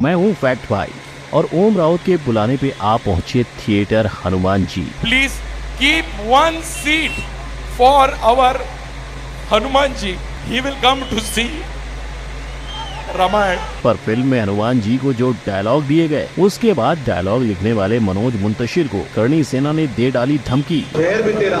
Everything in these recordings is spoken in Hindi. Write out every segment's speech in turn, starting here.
मैं हूँ फैक्ट भाई और ओम राउत के बुलाने पे आप पहुँचे theatre Hanuman ji. Please keep one seat for our Hanuman ji, he will come to see Ramayana. पर फिल्म में हनुमान जी को जो डायलॉग दिए गए, उसके बाद डायलॉग लिखने वाले मनोज मुंतशिर को करणी सेना ने दे डाली धमकी। शहर भी तेरा,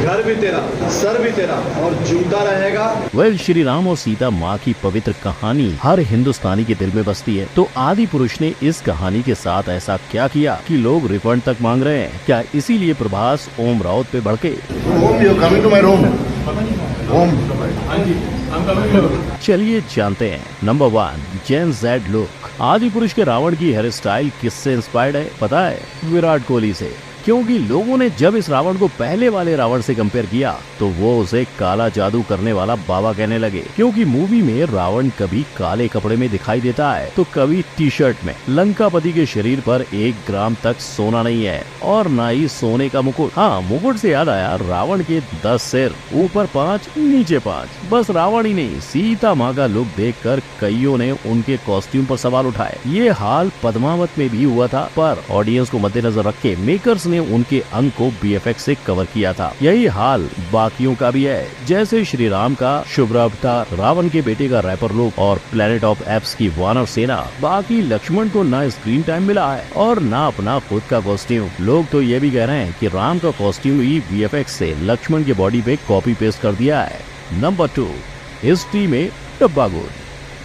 घर भी तेरा, सर भी तेरा और जूता रहेगा। वेल, श्री राम और सीता माँ की पवित्र कहानी हर हिंदुस्तानी के दिल में बसती है, तो आदि पुरुष ने इस कहानी के साथ ऐसा क्या किया कि लोग रिफंड तक मांग रहे हैं? क्या इसीलिए प्रभास ओम राउत पे भड़के? चलिए जानते हैं। Number 1, gen Z look. आदि पुरुष के रावण की हेयर स्टाइल किससे इंस्पायर्ड है पता है? विराट कोहली से। क्योंकि लोगों ने जब इस रावण को पहले वाले रावण से कंपेयर किया तो वो उसे काला जादू करने वाला बाबा कहने लगे, क्योंकि मूवी में रावण कभी काले कपड़े में दिखाई देता है तो कभी टी शर्ट में। लंकापति के शरीर पर 1 ग्राम तक सोना नहीं है और न ही सोने का मुकुट। हाँ, मुकुट से याद आया, रावण के 10 सिर, ऊपर 5 नीचे 5। बस रावण ही नहीं, सीता माँ का लुक देखकर कईयों ने उनके कॉस्ट्यूम पर सवाल उठाए। ये हाल पद्मावत में भी हुआ था, पर ऑडियंस को मद्देनजर रख के मेकर्स ने उनके अंग को BFX से कवर किया था। यही हाल बाकियों का भी है, जैसे श्री राम का शुभ्र अवतार, रावण के बेटे का रैपर लुक और प्लेनेट ऑफ एप्स की वानर सेना। बाकी लक्ष्मण को ना स्क्रीन टाइम मिला है और ना अपना खुद का कॉस्ट्यूम। लोग तो ये भी कह रहे हैं कि राम का कॉस्ट्यूम ही VFX से लक्ष्मण के बॉडी पे कॉपी पेस्ट कर दिया है। नंबर 2, हिस्ट्री में डब्बा गुड़।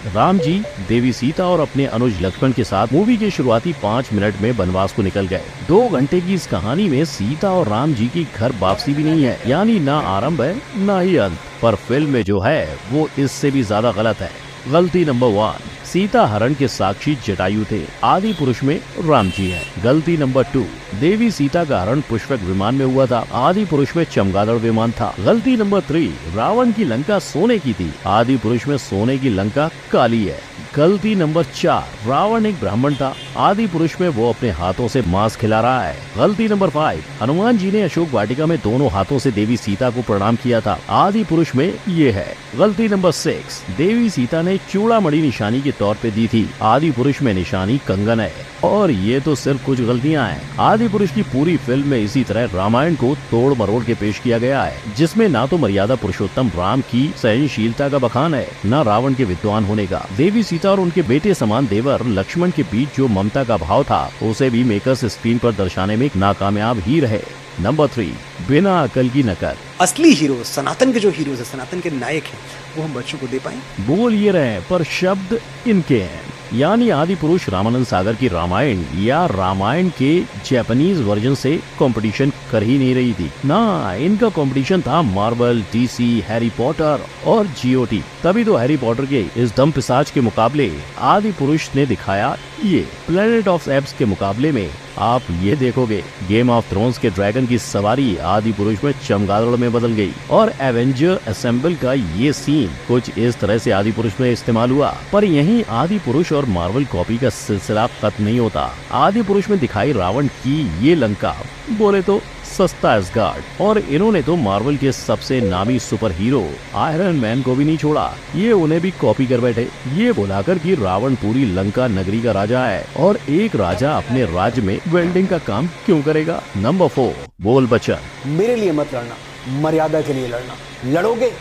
राम जी, देवी सीता और अपने अनुज लक्ष्मण के साथ मूवी के शुरुआती 5 मिनट में वनवास को निकल गए। 2 घंटे की इस कहानी में सीता और राम जी की घर वापसी भी नहीं है, यानी ना आरंभ है ना ही अंत। पर फिल्म में जो है वो इससे भी ज्यादा गलत है। गलती नंबर 1, सीता हरण के साक्षी जटायु थे, आदि पुरुष में राम जी है। गलती नंबर 2, देवी सीता का हरण पुष्पक विमान में हुआ था, आदि पुरुष में चमगादड़ विमान था। गलती नंबर 3, रावण की लंका सोने की थी, आदि पुरुष में सोने की लंका काली है। गलती नंबर 4, रावण एक ब्राह्मण था, आदि पुरुष में वो अपने हाथों से मांस खिला रहा है। गलती नंबर 5, हनुमान जी ने अशोक वाटिका में दोनों हाथों से देवी सीता को प्रणाम किया था, आदि पुरुष में ये है। गलती नंबर 6, देवी सीता ने चूड़ामणि निशानी के तौर पे दी थी, आदि पुरुष में निशानी कंगन है। और ये तो सिर्फ कुछ गलतियां हैं। आदि पुरुष की पूरी फिल्म में इसी तरह रामायण को तोड़ मरोड़ के पेश किया गया है, जिसमें ना तो मर्यादा पुरुषोत्तम राम की सहनशीलता का बखान है, न रावण के विद्वान होने का। देवी सीता और उनके बेटे समान देवर लक्ष्मण के बीच जो ममता का भाव था, उसे भी मेकर्स स्क्रीन पर दर्शाने में नाकामयाब ही रहे। नंबर 3, बिना अकल की नकल। असली हीरो, सनातन के जो हीरोज है, सनातन के नायक हैं, वो हम बच्चों को दे पाए। बोल ये रहे पर शब्द इनके हैं, यानी आदि पुरुष रामानंद सागर की रामायण या रामायण के जापानीज वर्जन से कंपटीशन कर ही नहीं रही थी ना, इनका कंपटीशन था मार्वल, DC, हैरी पॉटर और GOT। तभी तो हैरी पॉटर के इस दम पिशाच के मुकाबले आदि पुरुष ने दिखाया ये। प्लेनेट ऑफ एप्स के मुकाबले में आप ये देखोगे, गेम ऑफ थ्रोन्स के ड्रैगन की सवारी आदि पुरुष में चमगादड़ में बदल गई। और एवेंजर असेंबल का ये सीन कुछ इस तरह से आदि पुरुष में इस्तेमाल हुआ। पर यहीं आदि पुरुष और मार्वल कॉपी का सिलसिला खत्म नहीं होता। आदि पुरुष में दिखाई रावण की ये लंका बोले तो सस्ता एसगार्ड, और इन्होंने तो मार्वल के सबसे नामी सुपर हीरो आयरन मैन को भी नहीं छोड़ा, ये उन्हें भी कॉपी कर बैठे, ये बोलाकर कि रावण पूरी लंका नगरी का राजा है और एक राजा अपने राज्य में वेल्डिंग का काम क्यों करेगा। नंबर 4, बोल बच्चन। मेरे लिए मत लड़ना, मर्यादा के लिए लड़ना। लड़ोगे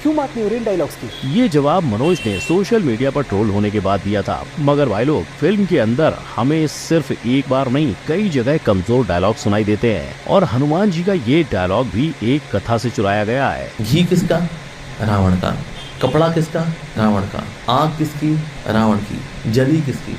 क्यों बात नहीं हो रही डायलॉग्स की? ये जवाब मनोज ने सोशल मीडिया पर ट्रोल होने के बाद दिया था। मगर भाई लोग, फिल्म के अंदर हमें सिर्फ एक बार नहीं, कई जगह कमजोर डायलॉग सुनाई देते हैं और हनुमान जी का ये डायलॉग भी एक कथा से चुराया गया है। घी किसका? रावण का। कपड़ा किसका? रावण का। आग किसकी? रावण की। जली किसकी?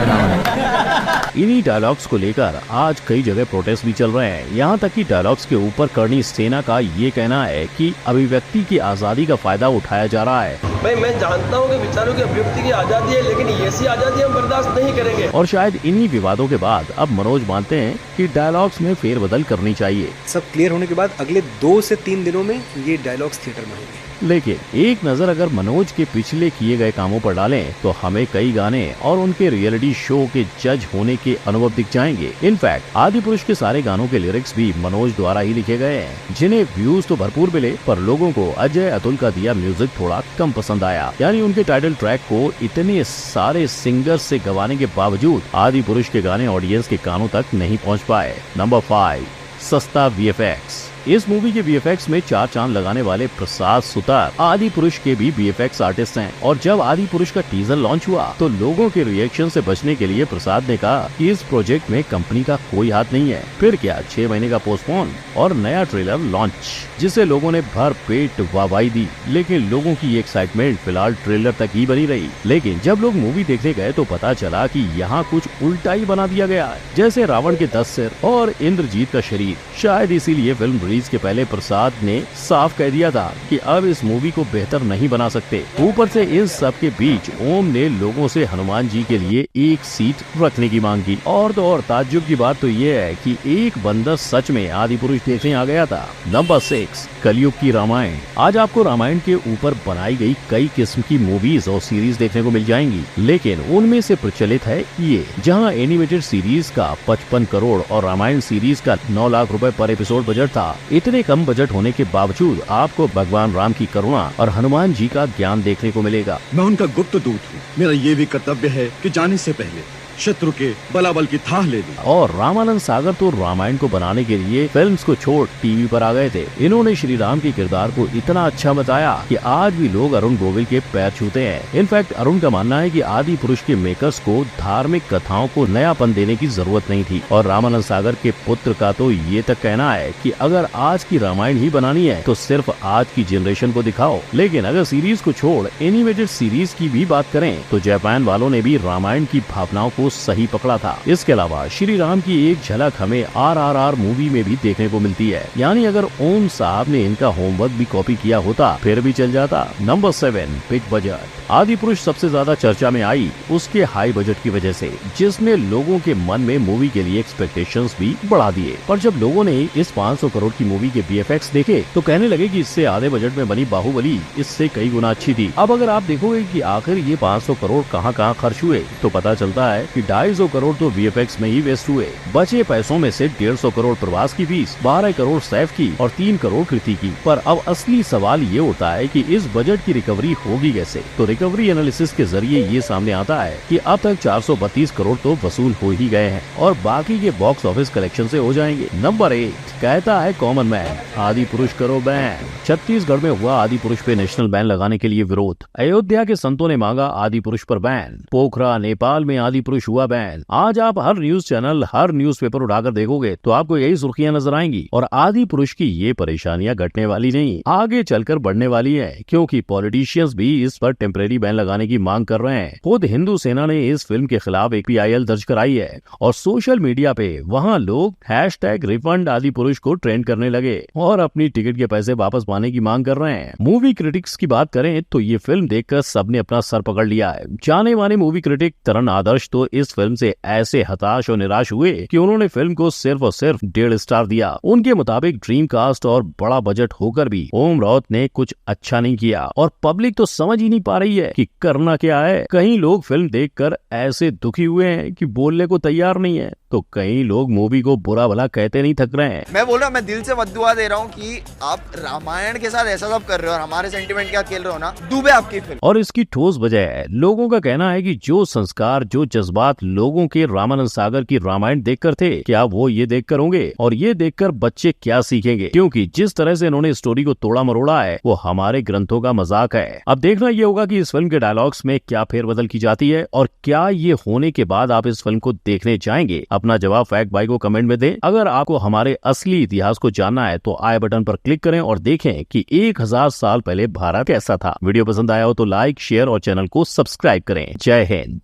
रावण की। इन्हीं डायलॉग्स को लेकर आज कई जगह प्रोटेस्ट भी चल रहे हैं। यहाँ तक कि डायलॉग्स के ऊपर करणी सेना का ये कहना है कि अभिव्यक्ति की आजादी का फायदा उठाया जा रहा है। भाई, मैं जानता हूँ कि विचारों की अभिव्यक्ति की आजादी है, लेकिन ऐसी आजादी हम बर्दाश्त नहीं करेंगे। और शायद इन्हीं विवादों के बाद अब मनोज मानते हैं कि डायलॉग्स में फेरबदल करनी चाहिए। सब क्लियर होने के बाद अगले 2 से 3 दिनों में ये डायलॉग्स थिएटर में होंगे। लेकिन एक नजर अगर मनोज के पिछले किए गए कामों पर डालें तो हमें कई गाने और उनके रियलिटी शो के जज होने के अनुभव दिख जाएंगे। इनफैक्ट आदि पुरुष के सारे गानों के लिरिक्स भी मनोज द्वारा ही लिखे गए हैं, जिन्हें व्यूज तो भरपूर मिले, पर लोगों को अजय अतुल का दिया म्यूजिक थोड़ा कम पसंद आया। यानी उनके टाइटल ट्रैक को इतने सारे सिंगर्स से गवाने के बावजूद आदि पुरुष के गाने ऑडियंस के कानों तक नहीं पहुंच पाए। नंबर 5, सस्ता VFX। इस मूवी के VFX में 4 चांद लगाने वाले प्रसाद सुतार आदि पुरुष के भी VFX आर्टिस्ट हैं, और जब आदि पुरुष का टीजर लॉन्च हुआ तो लोगों के रिएक्शन से बचने के लिए प्रसाद ने कहा कि इस प्रोजेक्ट में कंपनी का कोई हाथ नहीं है। फिर क्या, 6 महीने का पोस्टपोन और नया ट्रेलर लॉन्च, जिसे लोगों ने भर पेट वाहवाही दी। लेकिन लोगों की ये एक्साइटमेंट फिलहाल ट्रेलर तक ही बनी रही। लेकिन जब लोग मूवी देखने गए तो पता चला कि यहाँ कुछ उल्टा ही बना दिया गया है, जैसे रावण के 10 सिर और इंद्रजीत का शरीर। शायद इसीलिए फिल्म रिलीज के पहले प्रसाद ने साफ कह दिया था कि अब इस मूवी को बेहतर नहीं बना सकते। ऊपर से इन सब के बीच ओम ने लोगों से हनुमान जी के लिए एक सीट रखने की मांग की। और तो और ताज्जुब की बात तो ये है कि एक बंदर सच में आदि पुरुष देखने आ गया था। नंबर 6, कलयुग की रामायण। आज आपको रामायण के ऊपर बनाई गई कई किस्म की मूवीज और सीरीज देखने को मिल जाएंगी, लेकिन उनमें से प्रचलित है ये, जहाँ एनिमेटेड सीरीज का 55 करोड़ और रामायण सीरीज का 9 लाख रुपए पर एपिसोड बजट था। इतने कम बजट होने के बावजूद आपको भगवान राम की करुणा और हनुमान जी का ज्ञान देखने को मिलेगा। मैं उनका गुप्त दूत हूँ। मेरा ये भी कर्तव्य है कि जाने से पहले शत्रु के बलाबल की थाह ले ली। और रामानंद सागर तो रामायण को बनाने के लिए फिल्म्स को छोड़ टीवी पर आ गए थे। इन्होंने श्री राम के किरदार को इतना अच्छा बताया कि आज भी लोग अरुण गोविल के पैर छूते हैं। इनफैक्ट अरुण का मानना है कि आदि पुरुष के मेकर्स को धार्मिक कथाओं को नयापन देने की जरूरत नहीं थी। और रामानंद सागर के पुत्र का तो ये तक कहना है कि अगर आज की रामायण ही बनानी है तो सिर्फ आज की जनरेशन को दिखाओ। लेकिन अगर सीरीज को छोड़ एनिमेटेड सीरीज की भी बात करें तो जापान वालों ने भी रामायण की भावनाओं को सही पकड़ा था। इसके अलावा श्री राम की एक झलक हमें RRR मूवी में भी देखने को मिलती है। यानी अगर ओम साहब ने इनका होमवर्क भी कॉपी किया होता फिर भी चल जाता। Number 7, big budget. आदि पुरुष सबसे ज्यादा चर्चा में आई उसके हाई बजट की वजह से, जिसने लोगों के मन में मूवी के लिए एक्सपेक्टेशंस भी बढ़ा दिए। पर जब लोगों ने इस 500 करोड़ की मूवी के VFX देखे तो कहने लगे कि इससे आधे बजट में बनी बाहुबली इससे कई गुना अच्छी थी। अब अगर आप देखोगे कि आखिर ये 500 करोड़ कहाँ खर्च हुए तो पता चलता है कि 250 करोड़ तो VFX में ही वेस्ट हुए। बचे पैसों में से 150 करोड़ प्रवास की फीस, 12 करोड़ सैफ की और 3 करोड़ कृति की। पर अब असली सवाल ये उठता है कि इस बजट की रिकवरी होगी कैसे। तो रिकवरी एनालिसिस के जरिए ये सामने आता है कि अब तक 432 करोड़ तो वसूल हो ही गए हैं और बाकी के बॉक्स ऑफिस कलेक्शन से हो जाएंगे। नंबर 8, कहता है कॉमन मैन, आदि पुरुष करो बैन। छत्तीसगढ़ में हुआ आदि पुरुष पे नेशनल बैन लगाने के लिए विरोध। अयोध्या के संतों ने मांगा आदि पुरुष पर बैन। पोखरा नेपाल में आदि पुरुष हुआ बैन। आज आप हर न्यूज चैनल, हर न्यूज़पेपर उठाकर देखोगे तो आपको यही सुर्खियां नजर आएंगी। और आदि पुरुष की ये परेशानियां घटने वाली नहीं, आगे चलकर बढ़ने वाली है, क्योंकि पॉलिटिशियंस भी इस पर टेम्परेरी बैन लगाने की मांग कर रहे हैं। खुद हिंदू सेना ने इस फिल्म के खिलाफ एक PIL दर्ज कराई है और सोशल मीडिया पे वहाँ लोग #रिफंड आदि पुरुष को ट्रेंड करने लगे और अपनी टिकट के पैसे वापस पाने की मांग कर रहे हैं। मूवी क्रिटिक्स की बात करें तो ये फिल्म देखकर सबने अपना सर पकड़ लिया है। जाने माने मूवी क्रिटिक तरन आदर्श तो इस फिल्म से ऐसे हताश और निराश हुए कि उन्होंने फिल्म को सिर्फ और सिर्फ 1.5 स्टार दिया। उनके मुताबिक ड्रीम कास्ट और बड़ा बजट होकर भी ओम राउत ने कुछ अच्छा नहीं किया और पब्लिक तो समझ ही नहीं पा रही है कि करना क्या है। कई लोग फिल्म देखकर ऐसे दुखी हुए हैं कि बोलने को तैयार नहीं है, तो कई लोग मूवी को बुरा भला कहते नहीं थक रहे हैं। मैं बोल रहा हूँ, मैं दिल से बद्दुआ दे रहा हूँ कि आप रामायण के साथ ऐसा सब कर रहे हो और हमारे सेंटिमेंट क्या खेल रहे हो ना, डूबे आपकी फिल्म। और इसकी ठोस वजह है, लोगों का कहना है कि जो संस्कार, जो जज्बात लोगों के रामानंद सागर की रामायण देखकर थे, क्या वो ये देखकर होंगे? और ये देखकर बच्चे क्या सीखेंगे? क्योंकि जिस तरह से इन्होंने स्टोरी को तोड़ा मरोड़ा है वो हमारे ग्रंथों का मजाक है। अब देखना ये होगा कि इस फिल्म के डायलॉग्स में क्या फेरबदल की जाती है और क्या ये होने के बाद आप इस फिल्म को देखने जाएंगे। अपना जवाब फैक्ट भाई को कमेंट में दें। अगर आपको हमारे असली इतिहास को जानना है तो आई बटन पर क्लिक करें और देखें कि 1000 साल पहले भारत कैसा था। वीडियो पसंद आया हो तो लाइक, शेयर और चैनल को सब्सक्राइब करें। जय हिंद।